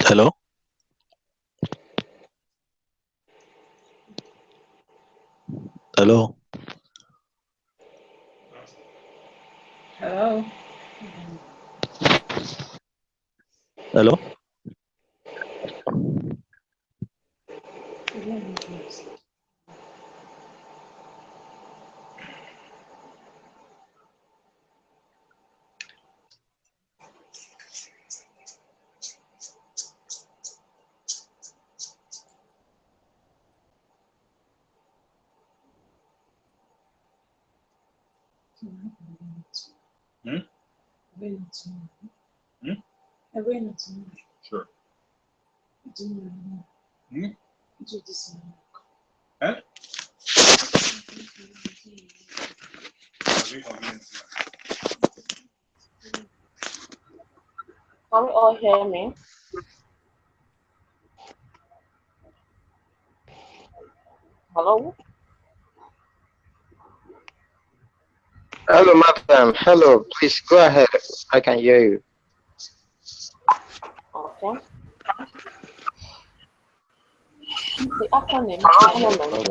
Hello? Hello? Hello? Hello? Hmm? Hmm? Sure. Hmm? Huh? Can we all hear me? Hello? Hello, madam. Hello, please go ahead. I can hear you. Okay. The acronym element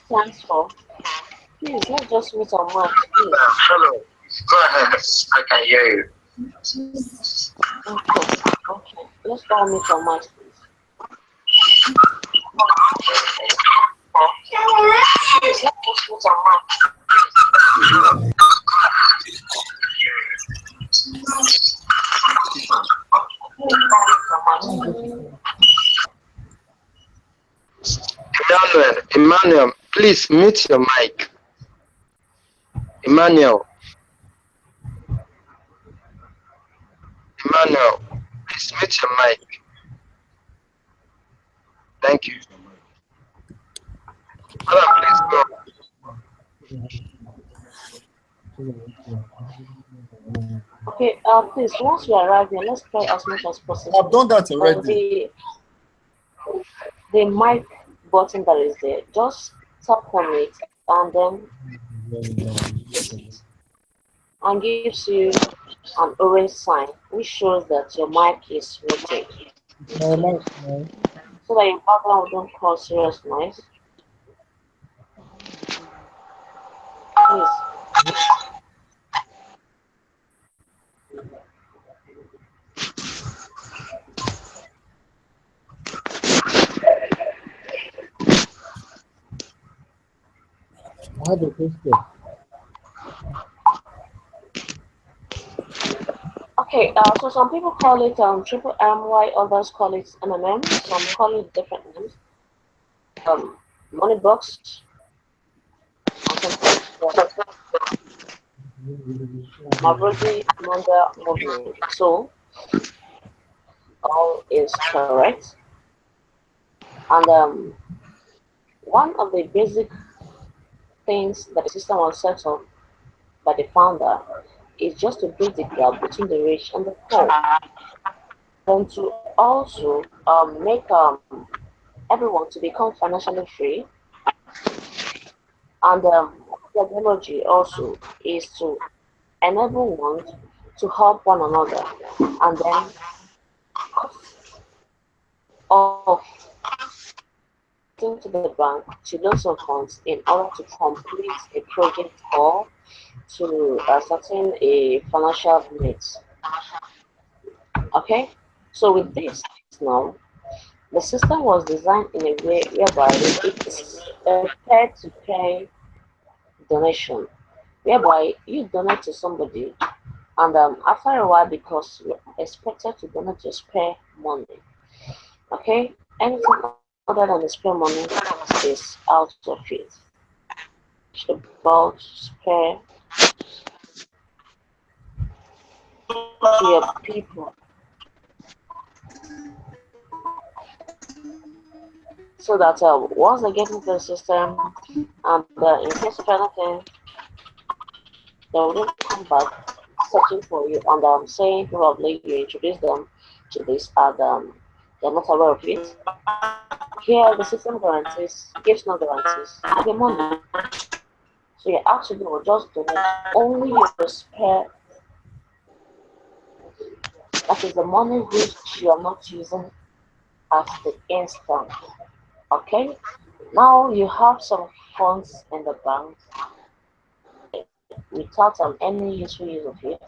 stands for, please, let's just mute our mics, please. Hello, go ahead. I can hear you. Okay, okay. Just follow me from my please. Emmanuel, please mute your mic. Emmanuel, please mute your mic. Thank you. Madam, please go. Okay, please, once you arrive here, let's try as much as possible. I've done that already. The mic button that is there, just tap on it and then and gives you an orange sign which shows that your mic is muted. So that your background don't cause serious noise. Please. I have a question. Okay, so some people call it triple MY, others call it MMM, some call it different names. Money box, Mavrodi Manda movement. So all is correct. And one of the basic things that the system was set up by the founder is just to bridge the gap between the rich and the poor, and to also make everyone to become financially free. And the ideology also is to enable one to help one another, and then of to the bank to loan some funds in order to complete a project or to ascertain a financial needs. Okay, so with this now, the system was designed in a way whereby it's a pay-to-pay donation, whereby you donate to somebody, and after a while, because you're expected to donate to spare money, okay, anything other than the spare money is out of it. It's about spare to your people, so that once they get into the system, and in case of anything, they will come back searching for you, and I'm saying probably you introduce them to this, and they're not aware of it. Here, the system gives no guarantees the money. So you actually will just donate only your spare, that is the money which you are not using at the instant. Okay? Now you have some funds in the bank without any useful use of it.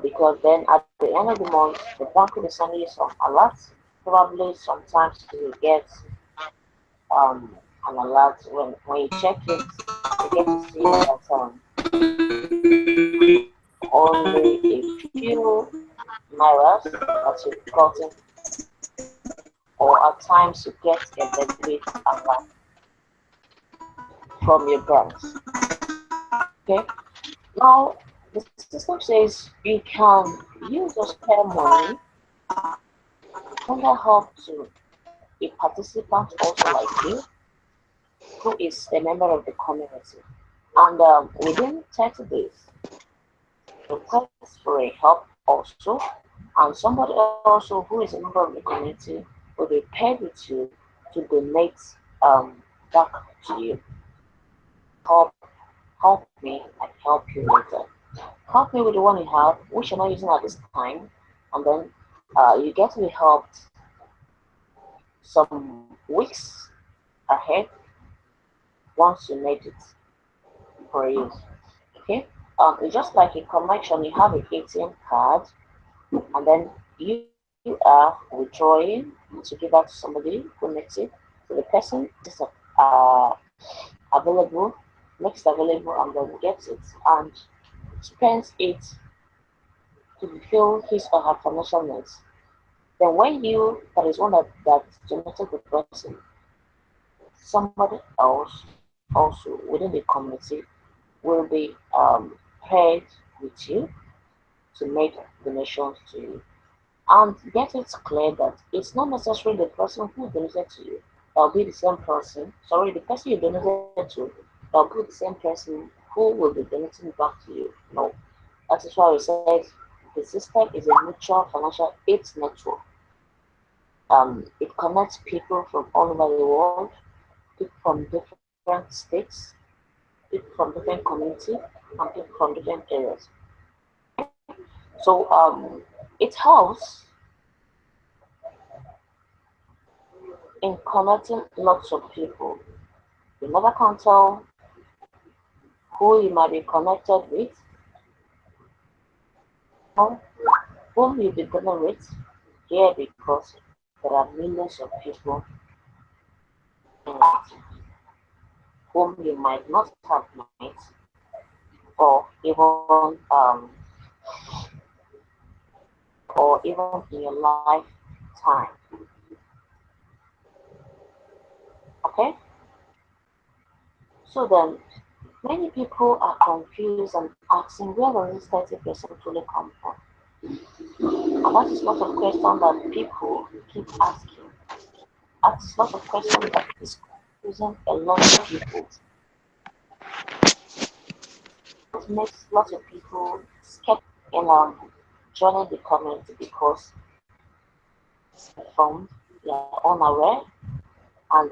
Because then at the end of the month, the bank will be sending you some alerts. Probably sometimes you get an alert when you check it, you get to see that only a few nairas that you've gotten, or at times you get a debit alert from your banks. Okay, now the system says you can use your spare money and help to a participant also like you, who is a member of the community. And within 30 days, request for a help also, and somebody also who is a member of the community will be paired with you to donate back to you. Help me and help you later. Help me with the one you have, which you're not using at this time, and then you get to be helped some weeks ahead once you made it for use. Okay, it's just like a connection. You have an ATM card, and then you are withdrawing to give out to somebody who needs it. So the person is available, makes it available, and then gets it and spends it to fulfill his or her financial needs. Then when you, that is one that donated the person, somebody else also within the community will be paired with you to make donations to you. And get it clear that it's not necessarily the person who donated to you that will be the same person. Sorry, the person you donated to that will be the same person who will be donating back to you. No. That is why we said the system is a mutual financial aid network. It connects people from all over the world, people from different states, people from different communities, and people from different areas. So it helps in connecting lots of people. You never can tell who you might be connected with, or whom you'll be dealing with here because there are millions of people whom you might not have met or even in your lifetime. Okay? So then many people are confused and asking where does this 30% truly come from? And that is lots of questions that people keep asking. That's lots of questions that is confusing a lot of people. It makes lots of people skeptical in joining the community because from they are unaware and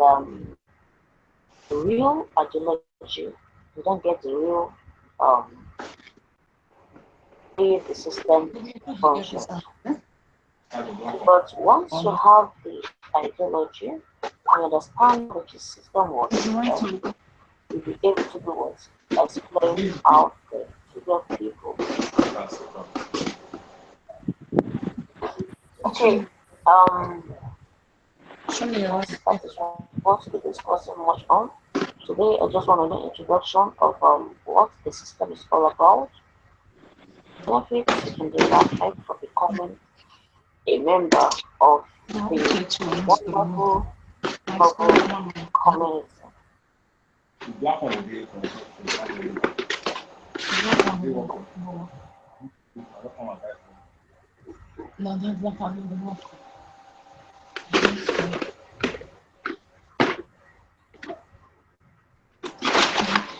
the real ideology, you don't get the real way the system functions. But once you have the ideology and understand that the system works, you'll be able to do what? Explain out there to the people. Okay, that is what we're discussing much on. Today I just want to do an introduction of what the system is all about, benefits you can derive from becoming a member of the wonderful global community. No, that's not how the work.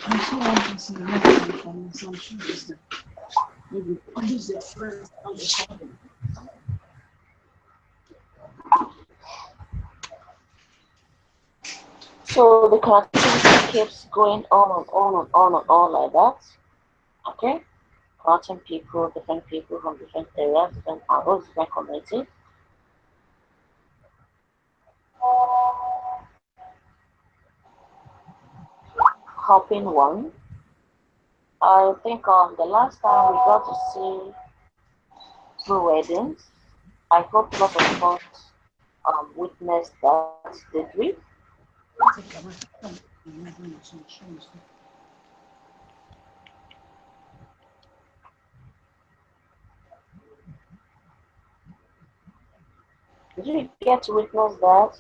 I'm sure I can see the work from some shoes. Maybe use the first on the problem. So the connectivity keeps going on and on and on and on like that. Okay? Connecting different people from different areas, different angles, different communities. Helping one. I think the last time we got to see two weddings. I hope lots of us witnessed that, did we? Did you get to witness that?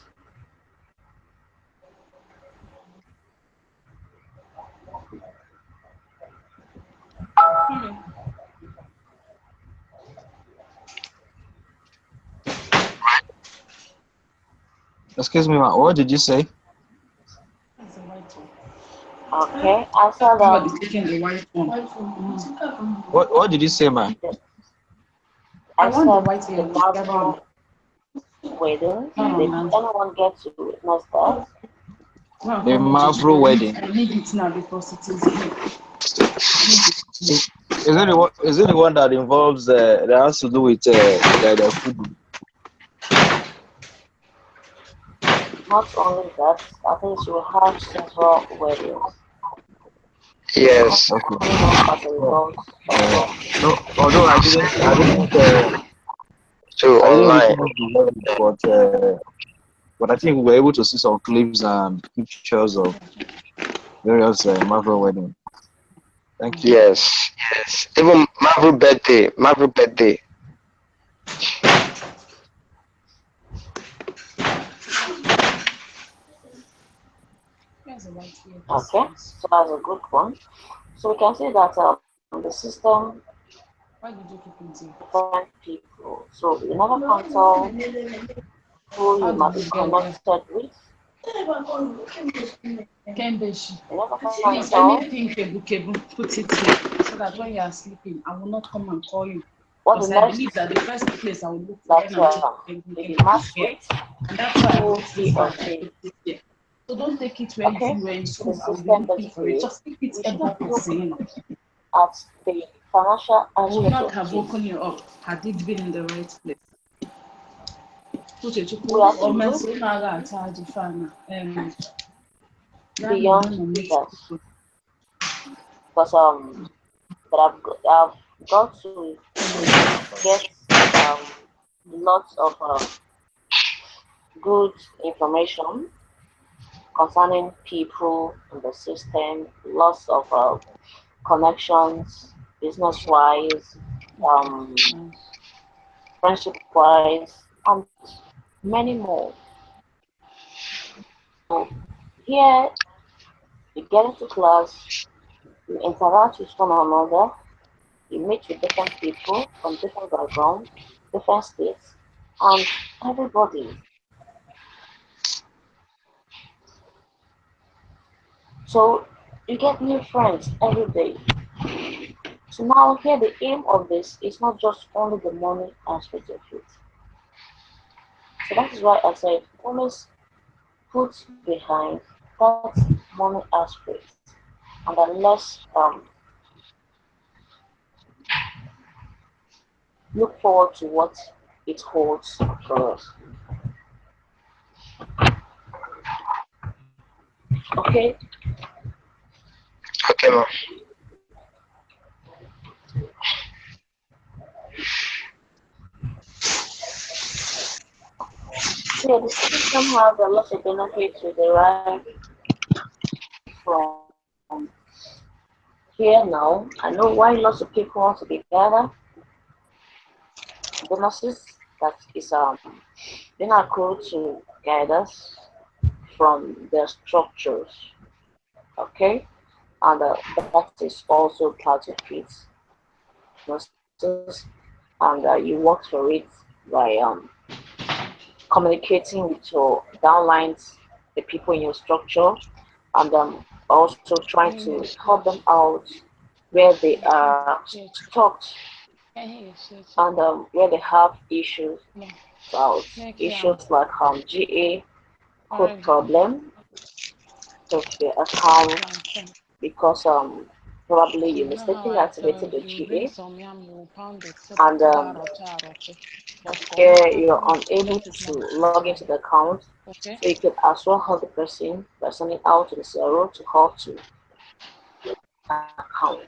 Excuse me, ma, what did you say? Okay, I saw that. Taking the white one. What did you say, ma? I want the said white the one. Marvel wedding. Did anyone get to witness that? The Mavro wedding. I need it now because it is Is it the one that involves that has to do with the food? Not only that, I think you will have several weddings. Yes. Okay. As a result of No, although to I didn't online. witness the wedding, but I think we were able to see some clips and pictures of various Marvel wedding. Thank you. Yes, yes. Even Marvel birthday, Marvel birthday. Here's a white here. Okay, so that's a good one. So we can see that the system Why did you keep it here? different people. So you never can tell who How you might did be you get there? connected with. Kembeshi. You never can Please, tell anything kebu, put it here so that when you are sleeping, I will not come and call you. what the Because I next believe that the first place I will look for that when I'm taking maybe kebu match is here. with And that's why I who wrote he this or down. I she. put it here. So don't take it where Okay, you were in so the school. I will be system looking for it. basically Just take it we should above have the looked scene. at the financial I would aspect not of have things. woken you up had it been in the right place. We have to look beyond that because but I've got to get lots of good information concerning people in the system, lots of connections, business wise, um, friendship wise, and many more. So here you get into class, you interact with one another, you meet with different people from different backgrounds, different states, and everybody. So you get new friends every day. So now here the aim of this is not just only the money aspect of it. So that is why I said always put behind that money aspect and unless look forward to what it holds for us. Okay, Okay, ma'am. so yeah, the system has a lot of benefits we derive from here now. I know why lots of people want to be better. Bonuses that is being accrued to guide us from their structures. Okay, and that is also part of it. Bonuses, and you work for it by communicating with your downlines, the people in your structure, and also trying to help them out where they are stuck and where they have issues about issues like GA, code problem of your account because probably you mistakenly activated the GA and here you're unable to log into the account. So you could as well help the person by sending out to the CRO to help to account.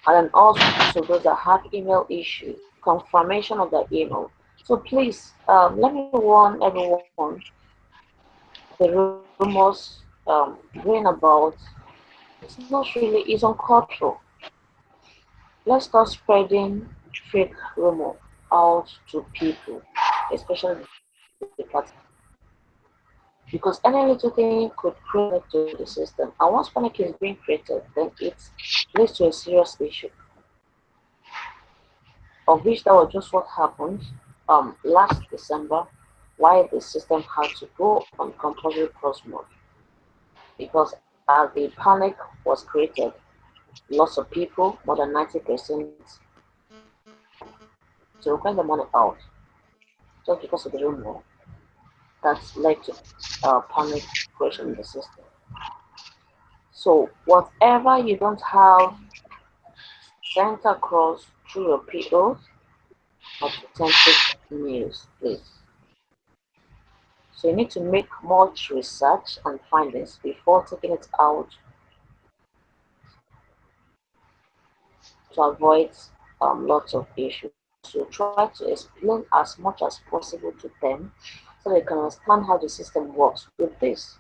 And then also those that have email issues, confirmation of the email. So please, let me warn everyone, the rumors going about, it's not really, it's uncultural. Let's start spreading fake rumor out to people, especially the party. Because any little thing could create to the system. And once panic is being created, then it leads to a serious issue. Of which that was just what happened last December, why the system had to go on compulsory pause mode. Because as the panic was created, lots of people, more than 90%, to request the money out just because of the rumor that's led to panic creation in the system. So whatever you don't have sent across through your POs, authentic news, please. So you need to make much research and findings before taking it out to avoid lots of issues. also try to explain as much as possible to them so they can understand how the system works. With this,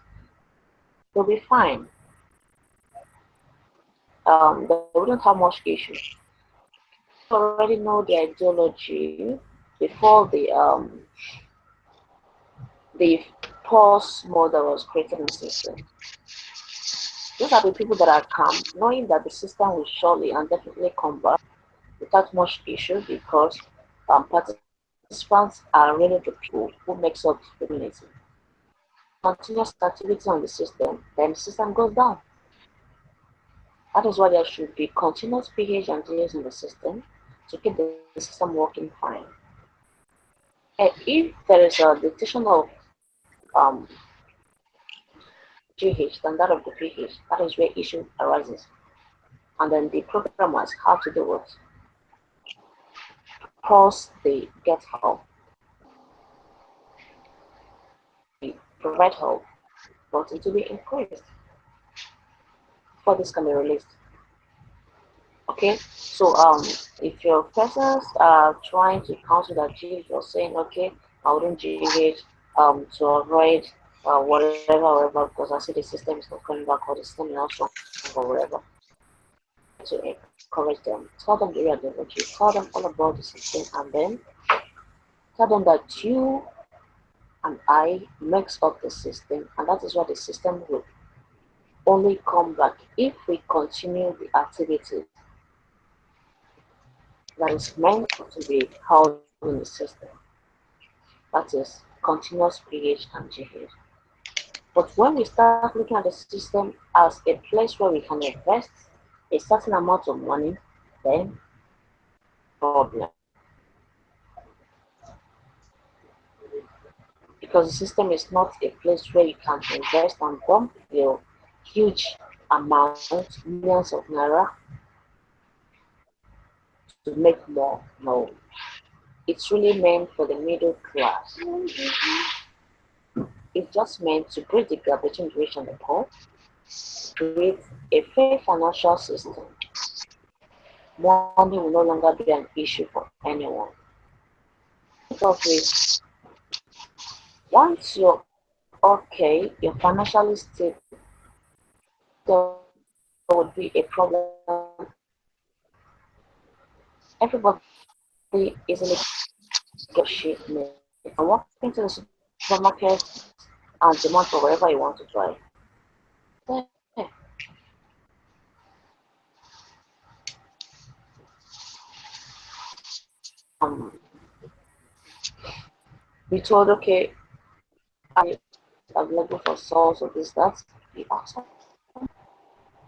they'll be fine. They wouldn't have much issue. They already know the ideology before the pause mode that was created in the system. These are the people that are calm, knowing that the system will surely and definitely come back without much issue because participants are really the people who makes up the community. Continuous activity on the system, then the system goes down. That is why there should be continuous pH and GS in the system to keep the system working fine. And if there is a dictation of GH than that of the pH, that is where issue arises. And then the programmers have to do what? Pause the get help, provide help, but it will be increased before this can be released. Okay, so if your persons are trying to counter that GH, you're saying, okay, I wouldn't GH to avoid whatever, because I see the system is not coming back or the system is not strong or whatever. To encourage them, tell them the ideology, tell them all about the system, and then tell them that you and I makes up the system, and that is why the system will only come back if we continue the activities that is meant to be held in the system. That is continuous pH and GH. But when we start looking at the system as a place where we can invest a certain amount of money, then problem. Because the system is not a place where you can invest and dump your huge amount, millions of naira to make more. No. It's really meant for the middle class. It's just meant to bridge the gap between the rich and the poor, create a fair financial system. Money will no longer be an issue for anyone. Because once you're okay, you're financially stable, there would be a problem. Everybody easily gets shit made. You can walk into the supermarket and demand for whatever you want to buy. Yeah. We told, okay, I available for sauce or this, that. You ask them.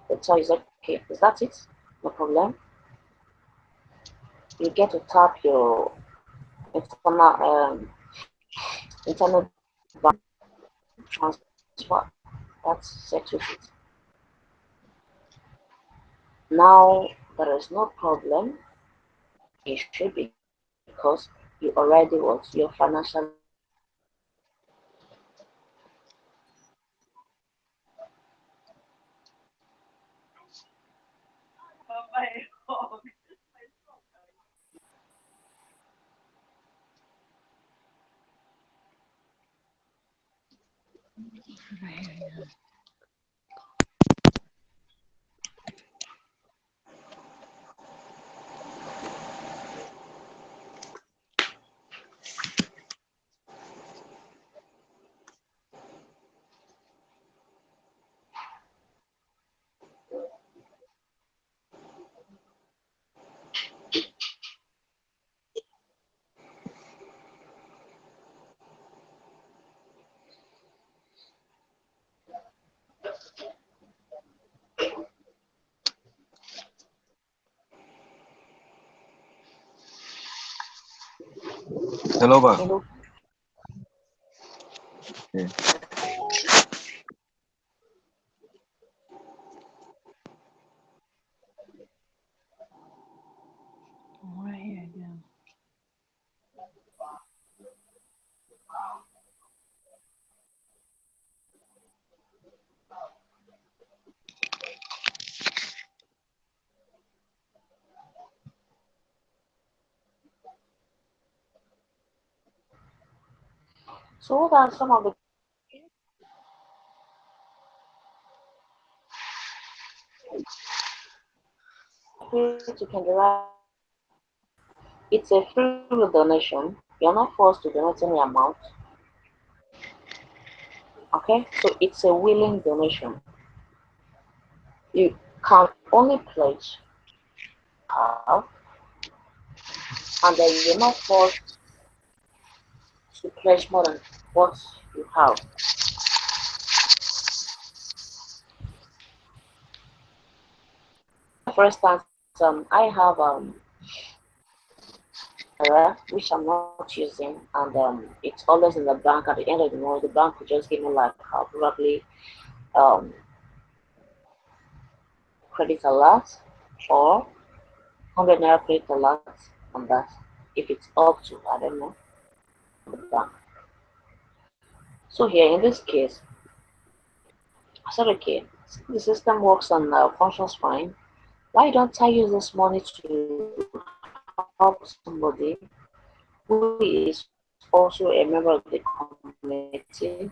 The toy is okay, is that it? No problem. You get to tap your internet bank transfer. That settles it. Now there is no problem. It should be because you already what your financial. Hello, ba. You know, Okay. Right here again. So what are some of the benefits you can derive? It's a free will donation. You're not forced to donate any amount. Okay, so it's a willing donation. You can only pledge half, and then you're not forced to pledge more than what you have. For instance, I have which I'm not using, and it's always in the bank. At the end of the month, the bank will just give me like probably um, credit alert or 100 naira credit alert on that. If it's up to, I don't know, the bank. So here in this case, I said, okay, the system works and functions fine. Why don't I use this money to help somebody who is also a member of the community?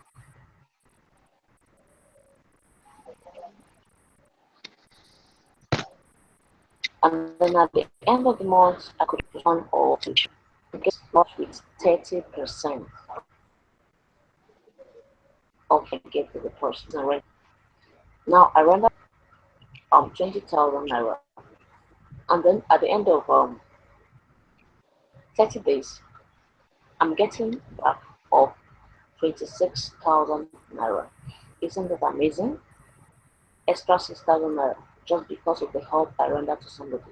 And then at the end of the month, I could refund or get left with 30% of I get to the person. Now I render 20,000 naira, and then at the end of 30 days, I'm getting back of 26,000 naira. Isn't that amazing? Extra 6,000 naira just because of the help I rendered to somebody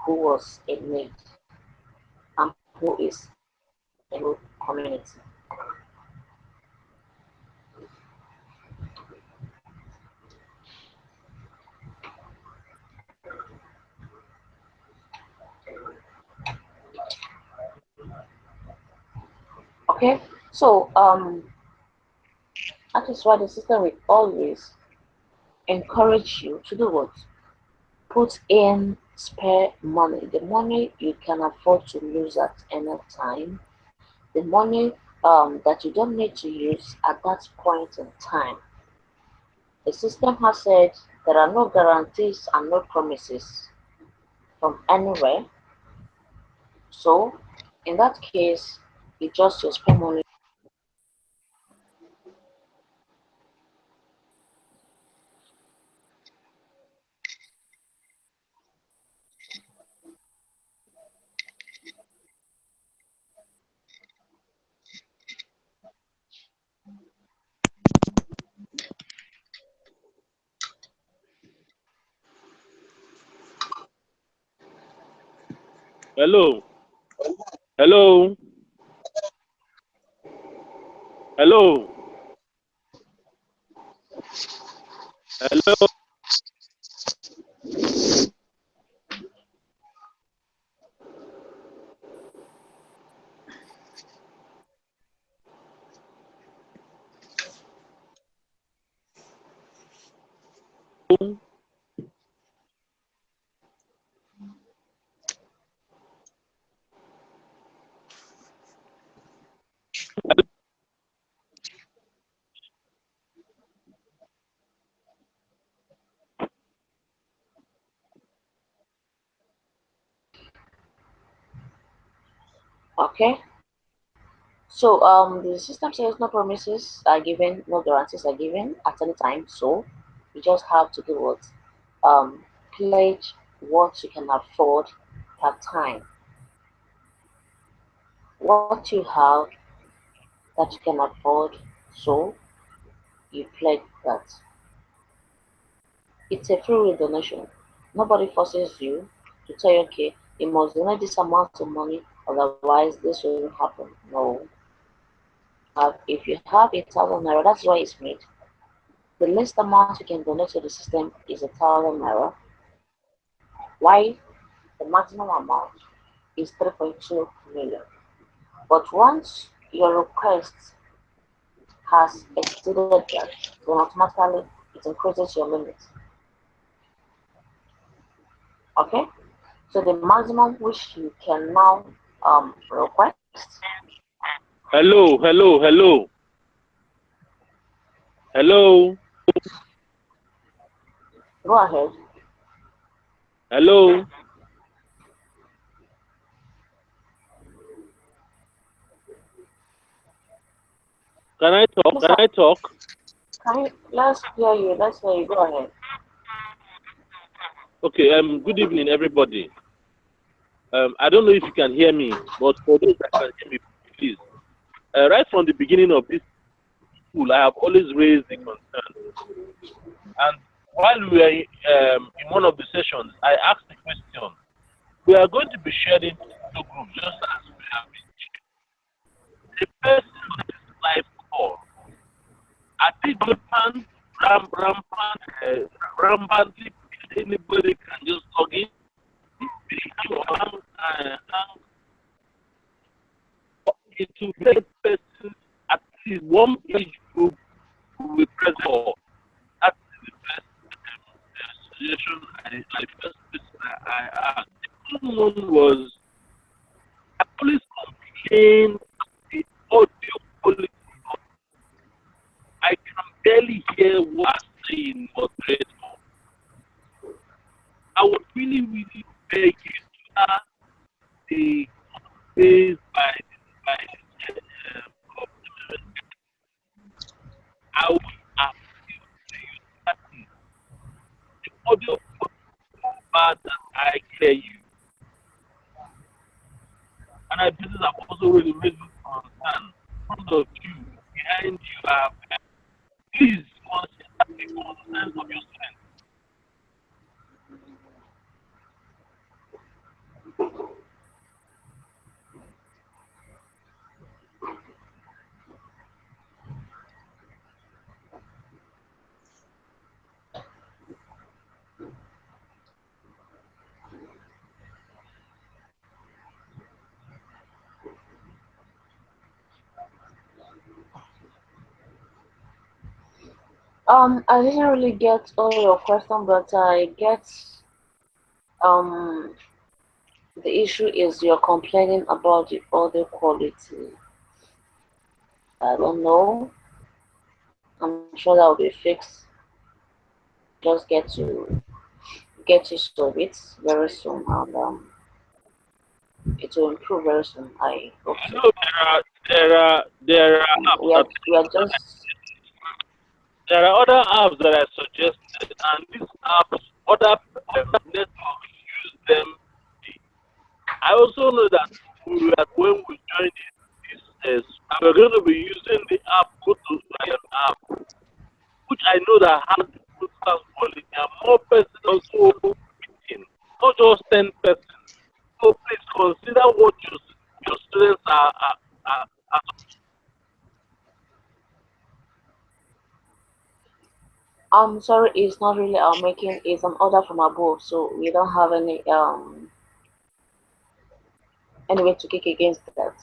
who was in need and who is in the community. Okay, so that is why the system will always encourage you to do what? Put in spare money, the money you can afford to lose at any time, the money that you don't need to use at that point in time. The system has said there are no guarantees and no promises from anywhere. So in that case, you just your spare money. Hello. Hello. Hello. Hello. Okay. So the system says no promises are given, no guarantees are given at any time. So you just have to do what? Pledge what you can afford per time. What you have that you can afford, so you pledge that. It's a free will donation. Nobody forces you to tell you, okay, you must donate this amount of money, otherwise this will happen. No. If you have 1,000 naira, that's why it's made. The least amount you can donate to the system is 1,000 naira. Why? The maximum amount is 3.2 million. But once your request has exceeded that, then automatically it increases your limit. Okay? So the maximum which you can now request Hello, hello, hello. Hello, Go ahead. hello. Can I talk? Can Mr. I talk? Let's hear you. Let's hear you. Go ahead. Okay, good evening, everybody. I don't know if you can hear me, but for those that can hear me, please. Right from the beginning of this school, I have always raised the concern. And while we were in one of the sessions, I asked the question. We are going to be shared into two groups, just as we have been shared. The person on this live call, I think rampantly, anybody can just log in. It will get person at least one page group will be present for. That is the first suggestion I first I asked. The second one was I always complain the audio quality. I can barely hear what's saying moderator. I would really, really beg you to start the base by I would ask you to use that thing. The audio bad that I hear you. And I believe I've also really raised concern. Front of you, behind you are please consider the concerns of your students. I didn't really get all your question, but I get um the issue is you're complaining about the audio quality. I don't know. I'm sure that will be fixed. Just get used to it very soon, and it will improve very soon. I hope I so. know there are apps We are just there are other apps that I suggested, and these apps, other networks use them. I also know that when we join this, we're going to be using the app, Go to Lion app, which I know that has good sound quality and more persons also meeting, not just 10 persons. So please consider what your students are. I'm sorry, it's not really our making. It's an order from above, so we don't have any way to kick against that.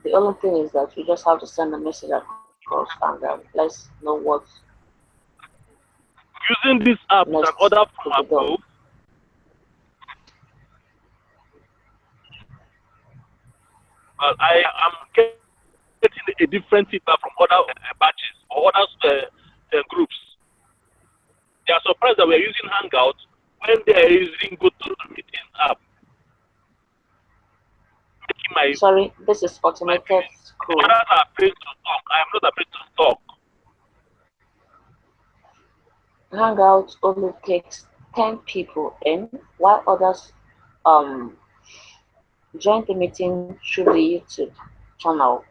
The only thing is that we just have to send a message across and let's know what Using this app is an next order to from be done. above. But I am getting a different feedback from other batches or other groups. They are surprised that we're using Hangout when they are using GoToMeeting app. Sorry, this is automated school. Others are afraid to talk. I am not afraid to talk. Hangout only takes 10 people in, while others join the meeting through the YouTube channel.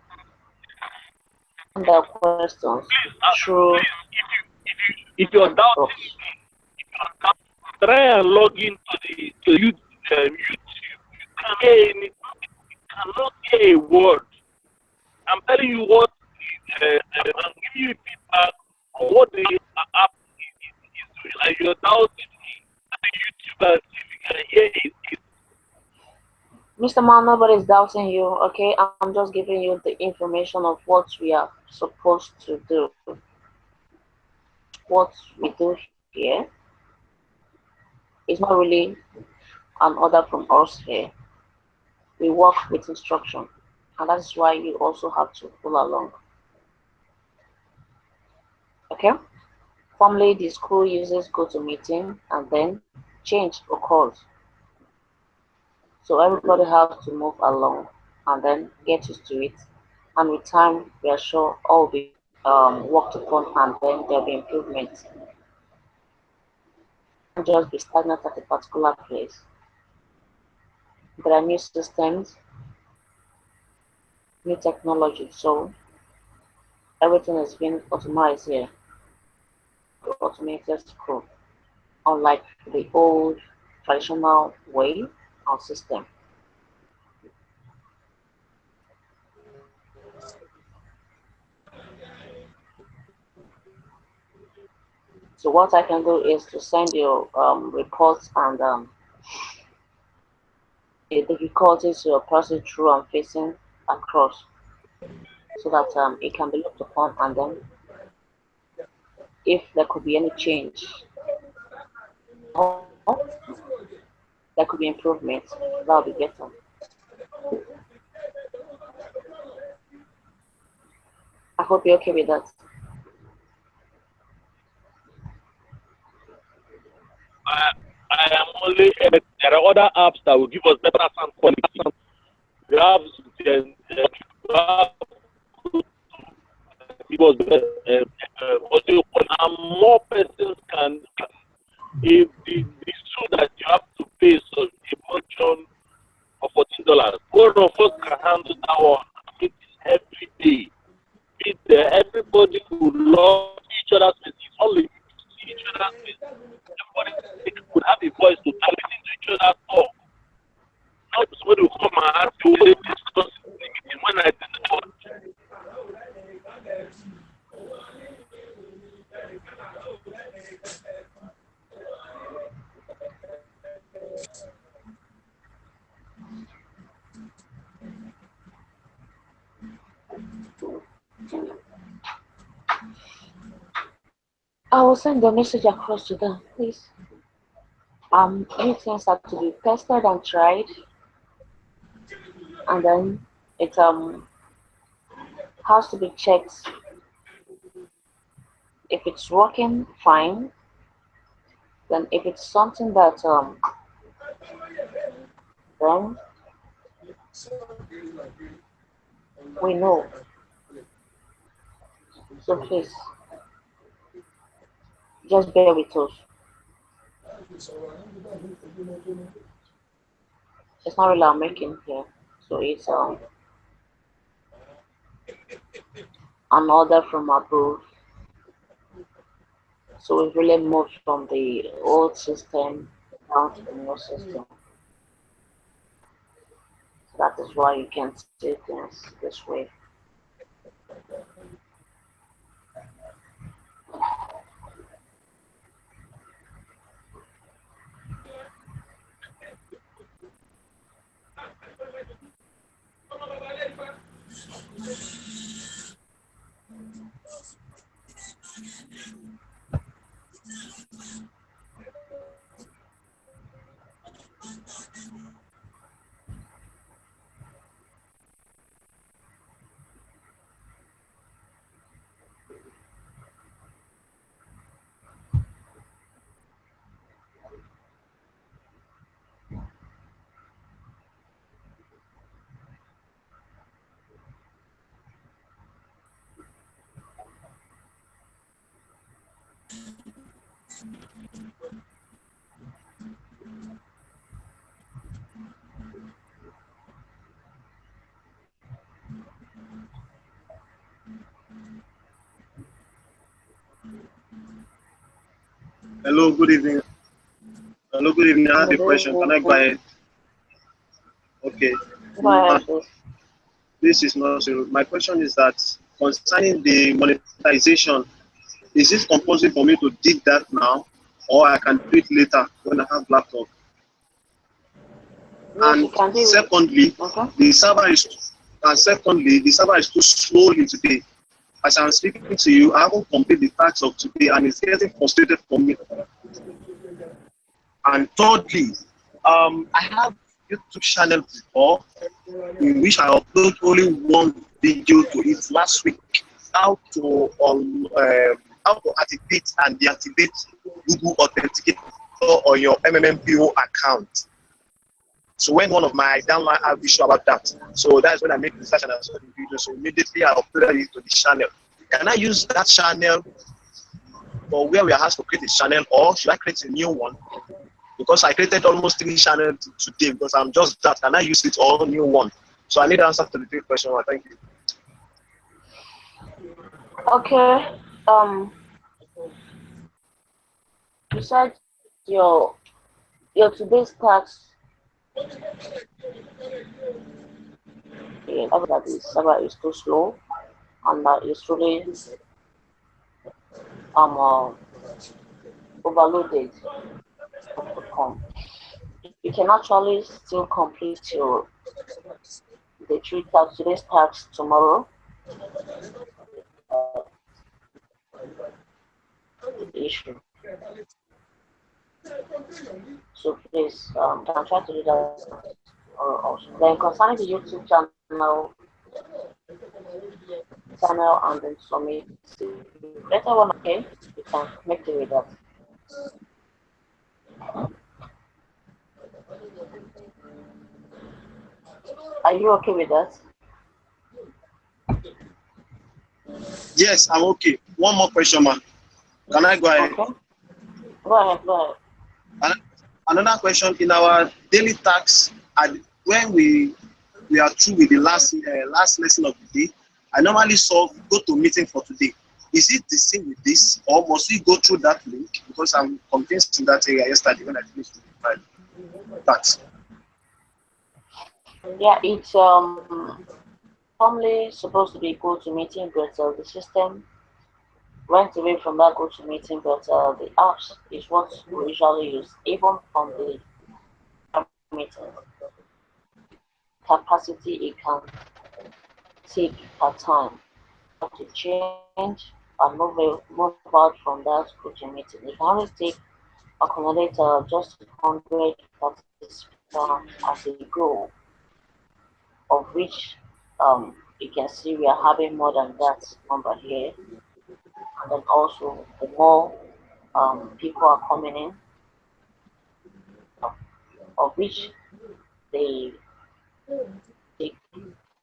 And their questions through If you're doubting me, try and log into the YouTube. You can't hear anything. You cannot hear a word. I'm telling you what. I'm giving you feedback on what the app is doing. And you're doubting me. The YouTuber, if you can hear it. Mr. Man, nobody's doubting you, okay? I'm just giving you the information of what we are supposed to do. What we do here is not really an order from us here. We work with instruction. and that's why you also have to follow along. Okay? Formerly, the school uses GoToMeeting, and then change occurs. So everybody has to move along and then get used to it. And with time, we are sure all will be worked upon, and then there'll be improvements. Not just be stagnant at a particular place. There are new systems, new technology, so everything is being automated here. The automated school, unlike the old traditional way or system. So what I can do is to send you reports and the difficulties you're passing through and facing across, so that it can be looked upon, and then if there could be any change or there could be improvement, that'll be better. I hope you're okay with that. I am only. There are other apps that will give us better sound quality. We have give us better audio, and more persons can. If the issue that you have to pay so a motion of $14, one of us can handle that one. It is every day. Everybody who love each other's face. It's only see each other's face. Everybody could have a voice to listen to each other's talk. Not somebody will come and ask you what discuss when I did the talk. I will send the message across to them, please. Any things have to be tested and tried, and then it has to be checked. If it's working fine, then if it's something that then we know. So please, just bear with us. It's not really American here, so it's an order from abroad. So we've really moved from the old system down to the new system. So that is why you can see things this way. Hello, good evening. Hello, good evening. I have a question. Can I go ahead? Okay. This is not so. My question is that concerning the monetization, is it compulsory for me to did that now, or I can do it later when I have laptop? And secondly, the server is too slowly today. As I'm speaking to you, I haven't completed the task of today, and it's getting frustrated for me. And thirdly, I have YouTube channel before, in which I upload only one video to it last week. How to activate and deactivate Google Authenticator on your MMMPO account. So when one of my downline have issue about that, so that's when I made research and I saw the video. So immediately I uploaded it to the channel. Can I use that channel for where we are asked to create a channel, or should I create a new one? Because I created almost 3 channels today because I'm just that. Can I use it or new one? So I need an answer to the 3 questions. Thank you. Okay. You said your today's tax. That the server is too slow, and that is really overloaded. You can actually still complete today's tax tomorrow. Issue. So please, can try to do that. Also. Then concerning the YouTube channel, and then submit. Later one, okay, you can make it with that. Are you okay with that? Yes, I'm okay. One more question, man. Can I go ahead? Okay. Go ahead. Another question, in our daily tax, and when we are through with the last lesson of the day, I normally go to meeting for today. Is it the same with this, or must we go through that link? Because I'm convinced in that area yesterday when I finished my tax. Yeah, it's normally supposed to be go to meeting, but the system went away from that go to meeting, but the apps is what we usually use, even from the meeting. Capacity it can take per time to change and move out from that go to meeting. It can only accommodate just 100 participants as a goal, of which you can see we are having more than that number here. And then also the more people are coming in, of which they take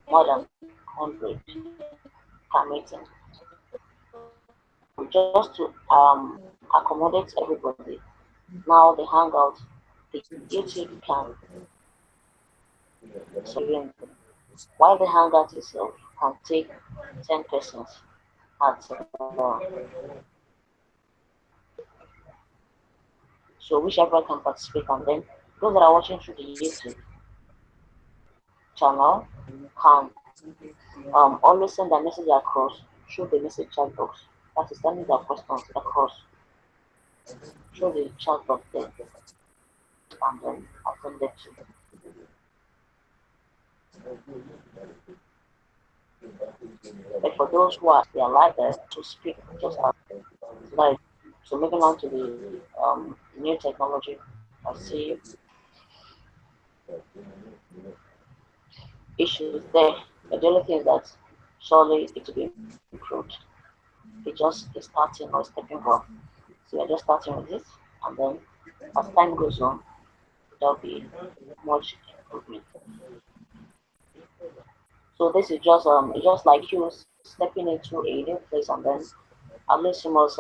more than 100 per meeting. Just to accommodate everybody. Now the Hangout, the YouTube can, while the Hangout itself can take 10 persons at so whichever can participate, and then those that are watching through the YouTube channel can always send a message across through the message chat box. That is sending their questions across through the chat box there, and then attend it to. But for those who are alive to speak, just like so. Moving on to the new technology, I see issues there. But the only thing is that surely it will be improved. It just is starting or stepping up. So we're just starting with this, and then as time goes on, there'll be much improvement. So this is just like you stepping into a new place, and then at least you must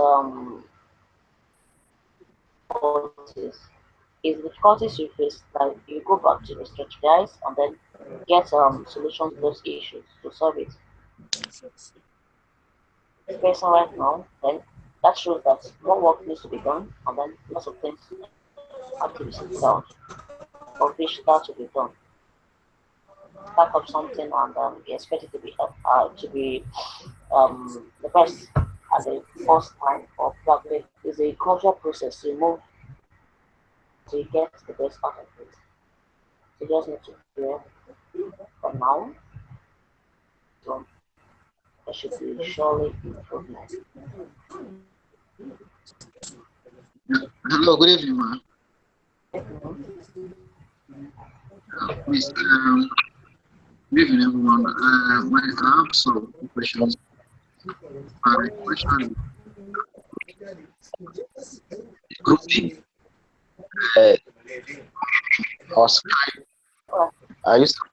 is the difficulties you face, like you go back to the strategize and then get solutions to those issues to solve it. The person right now, then that shows that more work needs to be done, and then lots of things have to be sorted out, of which that to be done. Back up something, and we expect it to be the best at the first time, or probably is a cultural process to move to get the best out of it. So you just need to prepare for now. So there should be surely improvement. Hello, good evening, man. Please, good evening, everyone. I have some questions. My question is grouping or Skype. I used to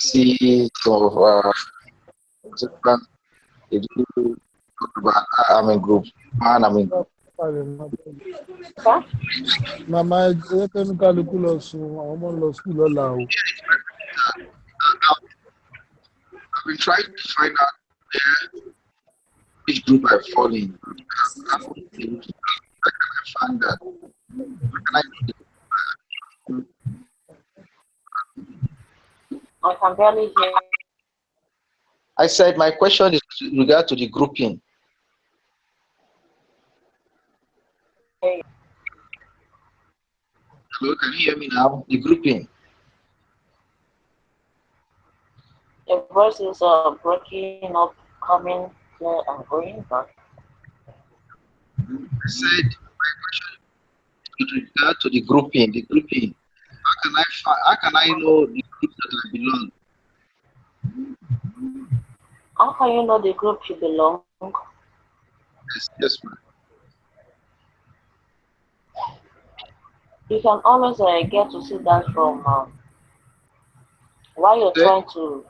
see some of different they do talk about I'm in group one, I'm in group. Màmá ẹ kẹ́nu kálukú lọ sùn, àwọn ọmọ lọ skul lọ́la o. I've been trying to find out which group I fall in. I haven't been able to find that. Can I do that? I can barely hear. I said my question is with regard to the grouping. Hello, can you hear me now? The grouping. Your voice is breaking up, coming clear and going back. I said my question is with regard to the grouping. The grouping. How can I know the group that I belong? How can you know the group you belong? Yes, ma'am. You can always get to see that from while you're trying to. You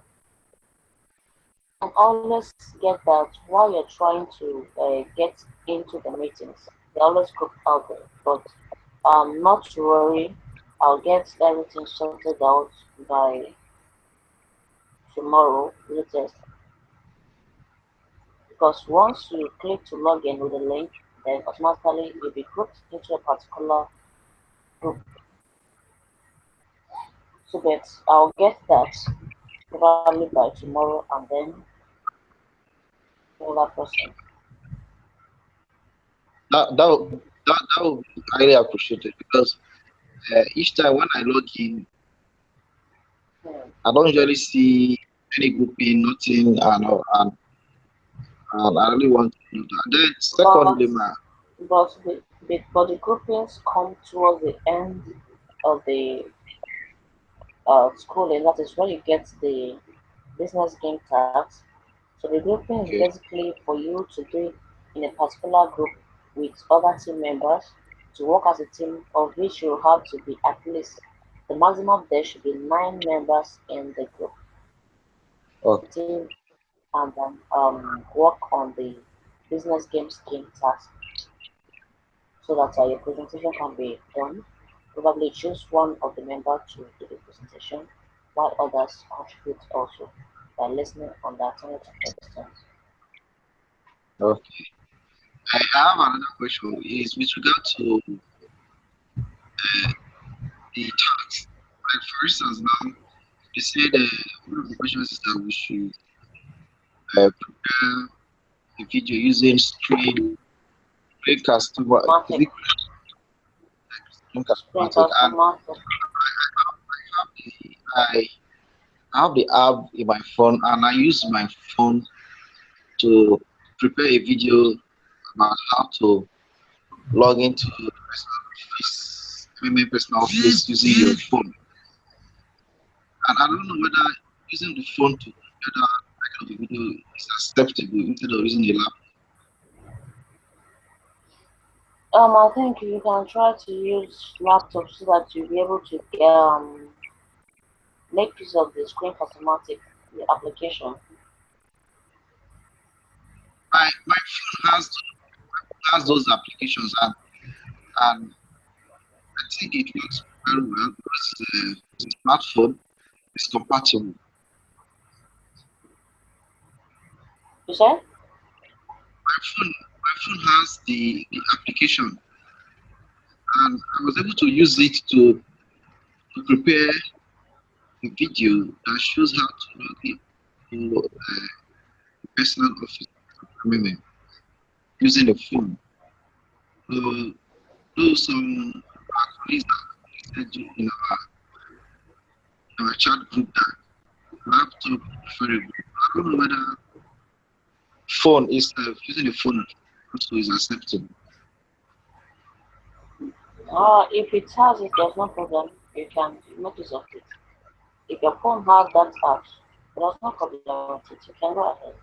can always get that while you're trying to get into the meetings. They always group out there, but not to worry. I'll get everything sorted out by tomorrow latest. Because once you click to log in with the link, then automatically you'll be grouped into a particular group. So that I'll get that probably by tomorrow and then another person. That would be highly appreciated because each time when I log in, I don't usually see any grouping, nothing, and I really want to do that. Then secondly, but the groupings come towards the end of the schooling. That is when you get the business game tax. So the grouping is basically for you to be in a particular group with other team members to work as a team, of which you have to be at least the maximum there should be 9 members in the group. Team and then work on the business game scheme task so that your presentation can be done. Probably choose one of the members to do the presentation while others contribute also by listening on the alternative questions. Okay. I have another question. Is with regard to the tax. Like for instance, now you said one of the questions is that we should prepare a video using Screencast. I have the app in my phone, and I use my phone to prepare a video about how to log into the personal office using your phone. And I don't know whether using the phone to prepare that kind of video is acceptable instead of using a laptop. I think you can try to use laptop so that you'll be able to make use of the screen automatic the application. My phone has those applications, and I think it works very well because the smartphone is compatible. You said? My phone has the application, and I was able to use it to prepare a video that shows how to log into personal office using the phone. So, do some colleagues that in our chat group that laptop preferable. I don't know whether phone is using the phone also is acceptable. If it has it, there's no problem. You can make use of it. if your phone has that app, there's no problem with it. You can go ahead.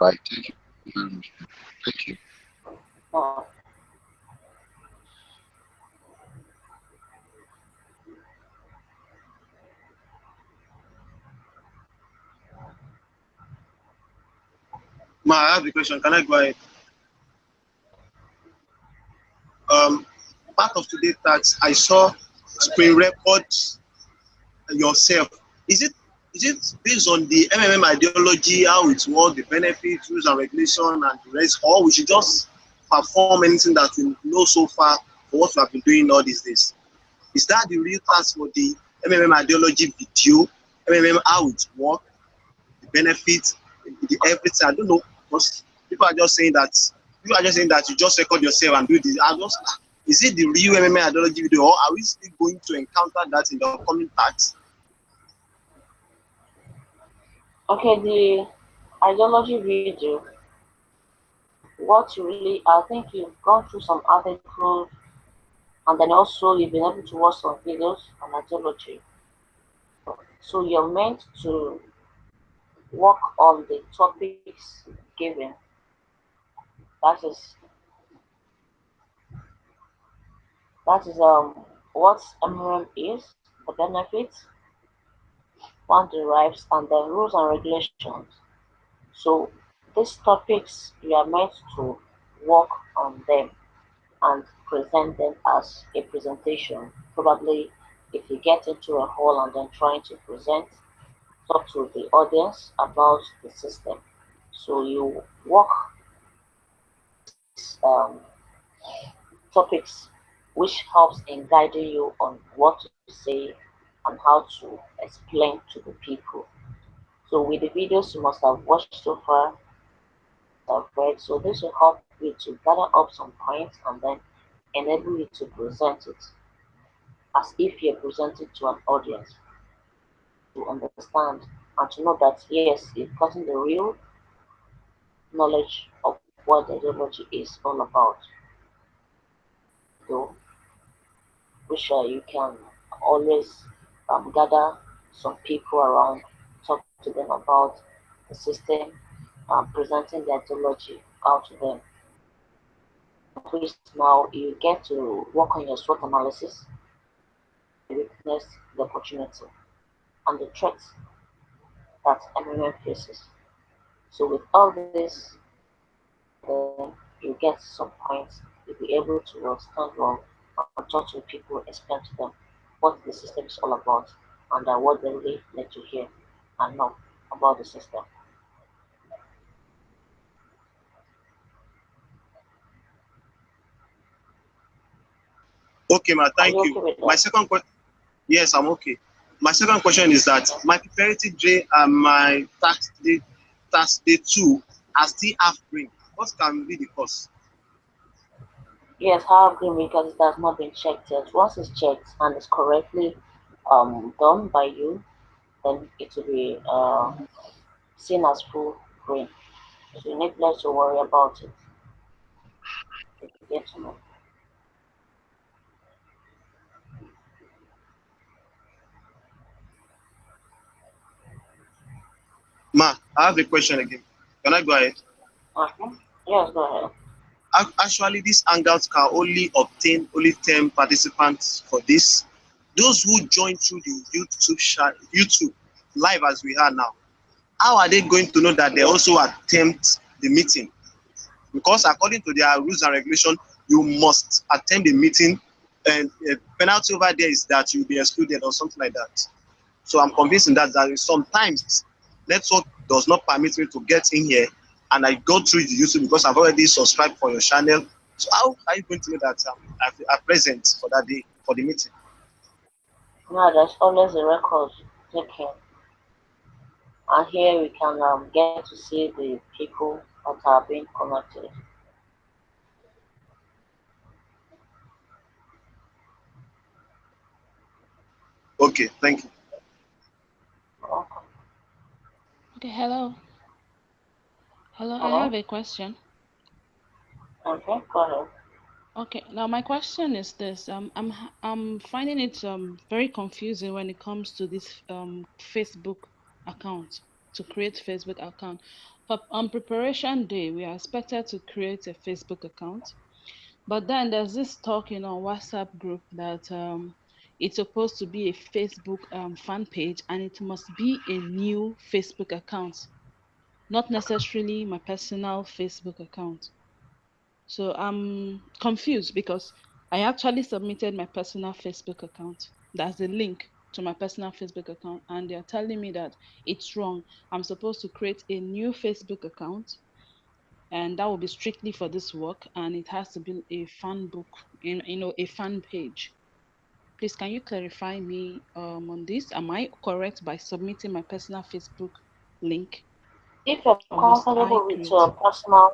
Right. Thank you very much. Thank you. Uh, Ma, I have a question. Can I go ahead? Part of today's tax, I saw screen record yourself. Is it based on the MMM ideology, how it works, the benefits, rules and regulation, and the rest, or we should just perform anything that we know so far for what we have been doing all these days? Is that the real task for the MMM ideology video? MMM, how it works, the benefits, the everything? I don't know. Because people are just saying that you just record yourself and do this. Is it the real MMM ideology video, or are we still going to encounter that in the upcoming tax? okay, the ideology video. What you really, I think you've gone through some articles, and then also you've been able to watch some videos on ideology. So you're meant to work on the topics given. That is what MRM is, the benefits one derives, and the rules and regulations. So these topics you are meant to work on them and present them as a presentation. Probably if you get into a hall and then trying to talk to the audience about the system. So you work topics which helps in guiding you on what to say and how to explain to the people. So with the videos you must have watched so far, have read, so this will help you to gather up some points and then enable you to present it as if you're presenting to an audience to understand and to know that yes, you've gotten the real knowledge of what the ideology is all about. So, which you can always gather some people around, talk to them about the system, presenting the ideology out to them. Which now you get to work on your SWOT analysis, the weakness, the opportunity, and the threats that MMM faces. So with all this, then you get some points, you'll be able to stand well and talk to people, explain to them what the system is all about and what they really need to hear and know about the system. Okay, ma, Are thank you you. okay with My that? second question, yes, I'm okay. My second question is that my preparative day and my tax day two are still half brain. What can be the cause? Yes, how green because it has not been checked yet. Once it's checked and it's correctly done by you, then it will be seen as full green. So you need less to worry about it. If you get to know. Ma, I have a question again. Can I go ahead? Uh-huh. Yes, go ahead. Actually, this hangout can only obtain only 10 participants for this. Those who join through the YouTube live as we are now, how are they going to know that they also attempt the meeting? Because according to their rules and regulation, you must attend the meeting, and a penalty over there is that you'll be excluded or something like that. So I'm convinced in that sometimes network does not permit me to get in here, and I go through the YouTube because I've already subscribed for your channel. So how are you going to know that I'm present for that day for the meeting? Now there's always a record taken. And here we can get to see the people that are being connected. Okay, thank you. Okay. Okay, hello. Hello, I Hello? have a question. Okay, go ahead. Okay, now my question is this. I'm finding it very confusing when it comes to this Facebook account, to create Facebook account. But on preparation day, we are expected to create a Facebook account. But then there's this talking on WhatsApp group that it's supposed to be a Facebook fan page, and it must be a new Facebook account, not necessarily my personal Facebook account. So I'm confused because I actually submitted my personal Facebook account. That's the link to my personal Facebook account, and they're telling me that it's wrong. I'm supposed to create a new Facebook account, and that will be strictly for this work, and it has to be a fan book, a fan page. Please, can you clarify me on this? Am I correct by submitting my personal Facebook link, If you're or must I comfortable with create? your personal,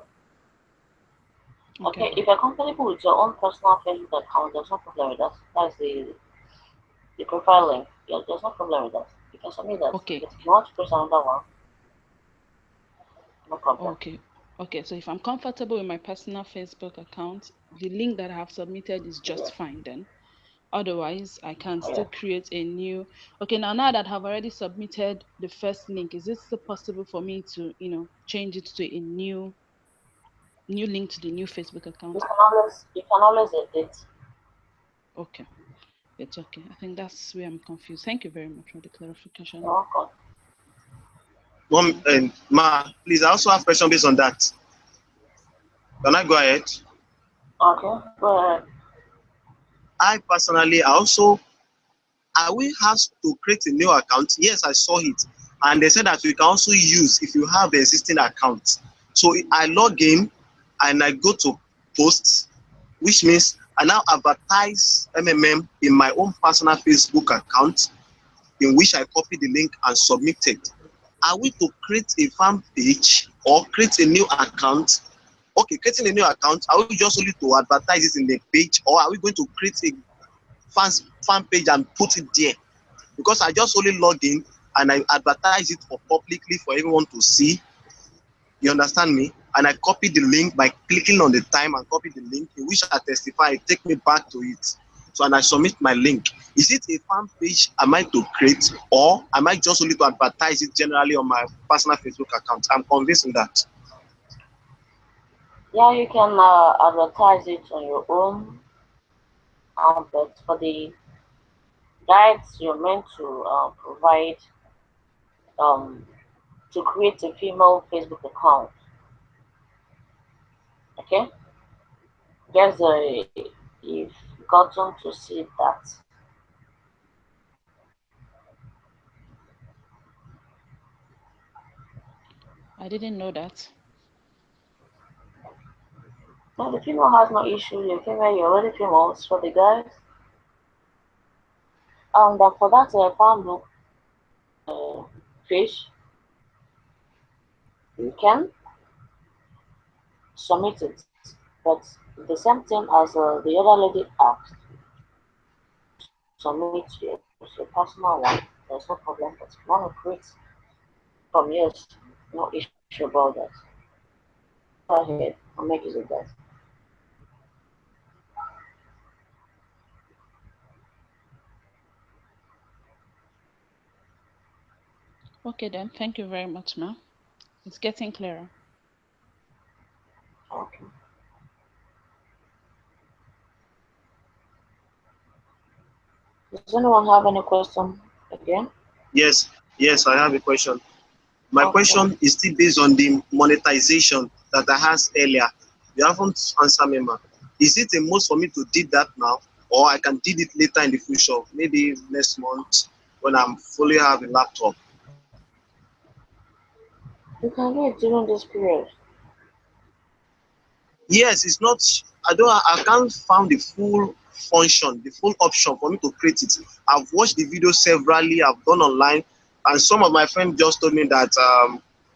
Okay. okay, if you're comfortable with your own personal Facebook account, there's no problem with that. That's the profile link. Yeah, there's no problem with that. You can submit that. Okay. But if you want to create another one, no problem. Okay. Okay. So if I'm comfortable with my personal Facebook account, the link that I have submitted is Yeah. just fine then. Otherwise, I can Oh, yeah. still create a new. Okay, now that I've already submitted the first link, is it still possible for me to, change it to a new link to the new Facebook account? You can always edit. Okay, it's okay. I think that's where I'm confused. Thank you very much for the clarification. You're welcome. Ma, please, I also have a question based on that. Can I go ahead? Okay, go ahead. I personally, I will have to create a new account. Yes, I saw it. And they said that we can also use if you have an existing account. So I log in and I go to posts, which means I now advertise MMM in my own personal Facebook account, in which I copy the link and submit it. Are we to create a fan page or create a new account? Okay, creating a new account, are we just only to advertise it in the page, or are we going to create a fan page and put it there? Because I just only log in and I advertise it for publicly for everyone to see. You understand me? And I copy the link by clicking on the time and copy the link in which I testify, it take me back to it. So and I submit my link. Is it a fan page am I to create, or am I just only to advertise it generally on my personal Facebook account? I'm convinced in that. Yeah, you can advertise it on your own, but for the guides you're meant to provide um, to create a female Facebook account. Okay, guess you've gotten to see that. I didn't know that. No, the female has no issue. You're female, you're already female. It's for the guys. And for that fan book fish, you can submit it. But the same thing as the other lady asked, submit your personal one. There's no problem. But if you want to create from yours, no issue about that. Go ahead and make use of that. Okay then. Thank you very much, ma'am. It's getting clearer. Okay. Does anyone have any question again? Yes, I have a question. My Okay. question is still based on the monetization that I asked earlier. You haven't answered me, ma. Is it a must for me to do that now, or I can do it later in the future, maybe next month when I'm fully have a laptop? You can do it during this period. Yes, it's not. I can't find the full function, the full option for me to create it. I've watched the video severally. I've gone online, and some of my friends just told me that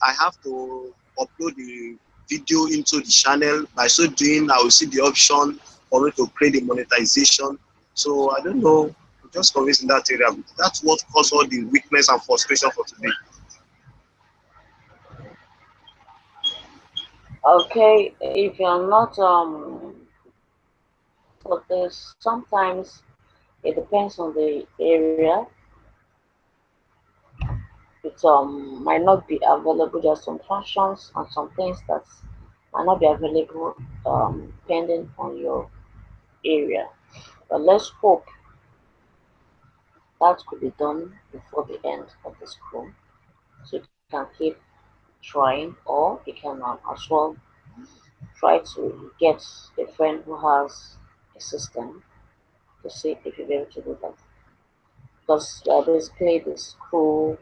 I have to upload the video into the channel. By so doing, I will see the option for me to create the monetization. So I don't know. I'm just convinced in that area. That's what caused all the weakness and frustration for today. Okay, if you're not for this, sometimes it depends on the area. It might not be available. There are some functions and some things that might not be available depending on your area. But let's hope that could be done before the end of the school. So you can keep trying, or you can as well try to get a friend who has a system to see if you'll be able to do that. Because basically the school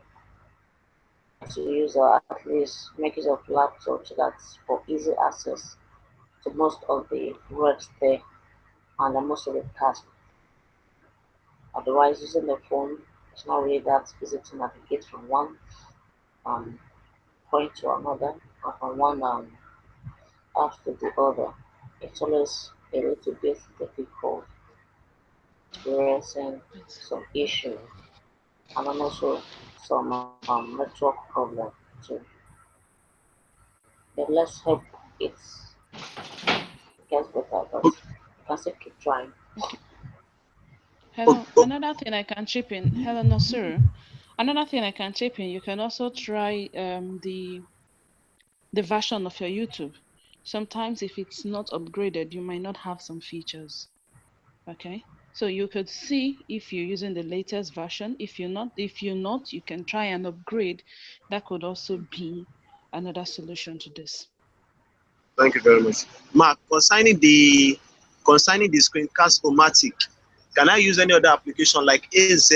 to use or at least make use of laptops that's for easy access to most of the works there and most of the tasks. Otherwise, using the phone is not really that easy to navigate from one um, point to another or from one app to the other. It's always a little bit difficult, experiencing some issues and then also some network problem too. But let's hope it gets better, but you can still keep trying. Okay. Hello. Another thing I can chip in. Hello, no sir. Another thing I can chip in. You can also try the version of your YouTube. Sometimes if it's not upgraded, you might not have some features. Okay. So you could see if you're using the latest version. If you're not, you can try and upgrade. That could also be another solution to this. Thank you very much. Mark, concerning the screencast-o-matic, can I use any other application like AZ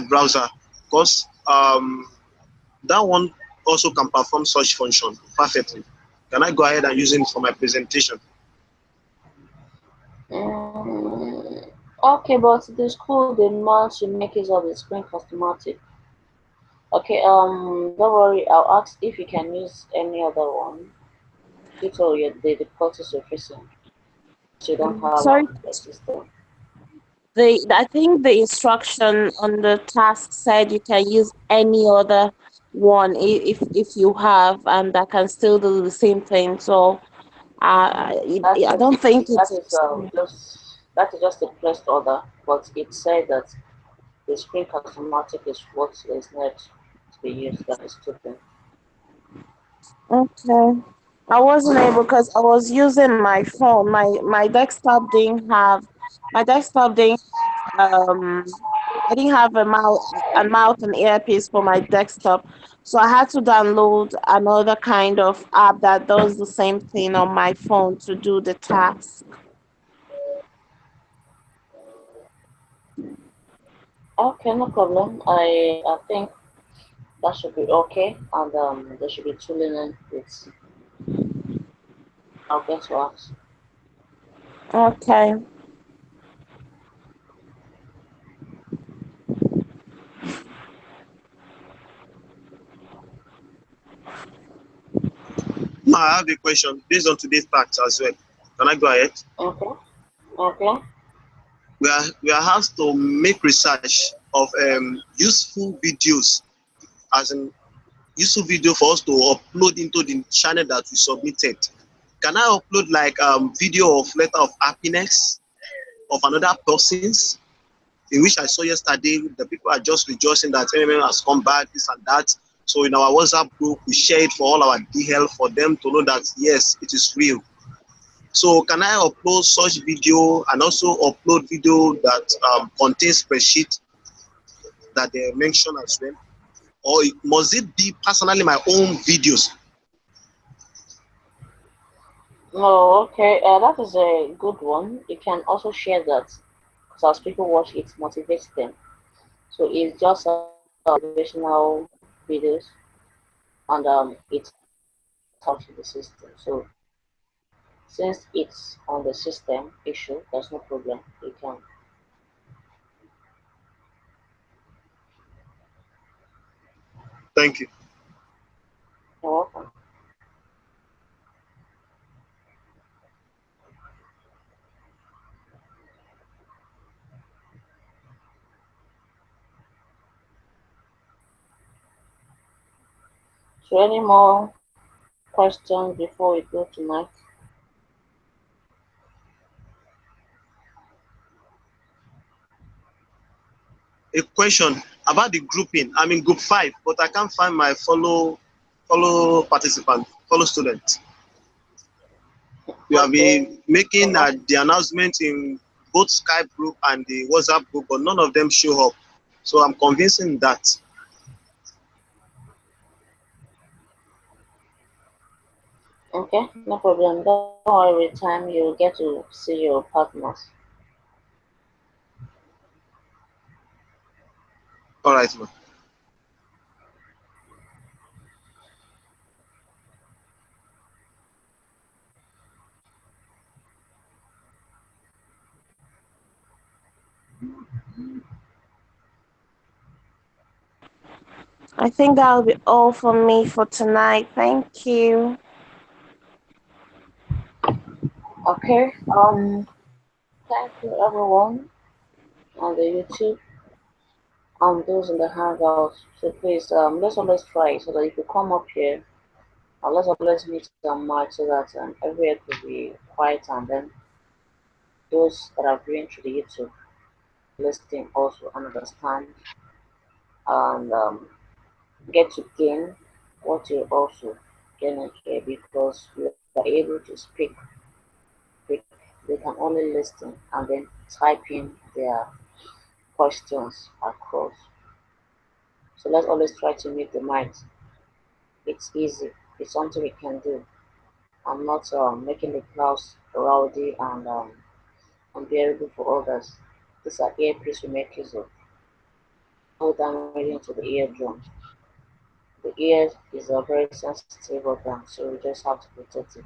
browser? Because that one also can perform such function perfectly. Can I go ahead and use it for my presentation? Okay, but the school demands you make use of the screen customatic. Okay, don't worry, I'll ask if you can use any other one due to the difficulties you're facing. So you don't have Sorry, a system. I think the instruction on the task said you can use any other one if you have, and that can still do the same thing. So I don't think That it's. is just a placed order, but it said that the screen customatic is what is needed to be used. That is two things. Okay. I wasn't able because I was using my phone. My desktop didn't have my desktop didn't I didn't have a mouth and earpiece for my desktop. So I had to download another kind of app that does the same thing on my phone to do the task. Okay, no problem. I think that should be okay, and there should be tooling in it. I'll get to us. Okay. Ma, I have a question based on today's facts as well. Can I go ahead? Okay. Okay. We are asked to make research of useful videos, as in useful video for us to upload into the channel that we submitted. Can I upload like video of letter of happiness of another person's, in which I saw yesterday the people are just rejoicing that MMM has come back, this and that. So in our WhatsApp group, we share it for all our DL for them to know that yes, it is real. So can I upload such video and also upload video that contains spreadsheet that they mention as well? Or must it be personally my own videos? Oh, okay. That is a good one. You can also share that because as people watch, it motivates them. So it's just motivational videos, and it's attached to the system. So since it's on the system issue, there's no problem. You can. Thank you. You're welcome. So any more questions before we go tonight? a question about the grouping. I'm in group 5, but I can't find my follow participant, follow student. We have been making the announcement in both Skype group and the WhatsApp group, but none of them show up. So I'm convincing that. Okay, no problem. Don't worry, with time you'll get to see your partners. All right, man. I think that'll be all for me for tonight. Thank you. Okay, thank you everyone on the YouTube, those in the Hangouts. So please, let's always try so that if you come up here, let's always meet some mic so that everywhere could be quiet, and then those that are viewing through the YouTube listing also understand and get to gain what you also gain here, because we are able to speak. They can only listen and then type in their questions across. So let's always try to meet the minds. It's easy. It's something we can do. I'm not making the class rowdy and unbearable for others. These are earpiece we make use of. Hold them right into the eardrum. The ear is a very sensitive organ, so we just have to protect it.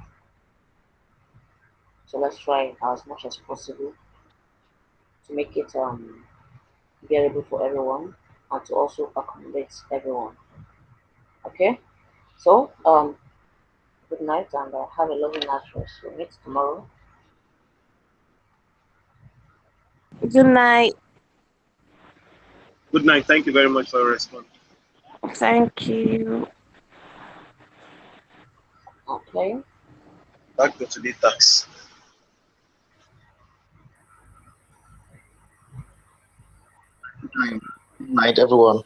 So let's try as much as possible to make it bearable for everyone and to also accommodate everyone. Okay? So good night and have a lovely night rest. We'll meet tomorrow. Good night. Good night. Thank you very much for your response. Thank you. Okay. Back to the tax. Good night, everyone.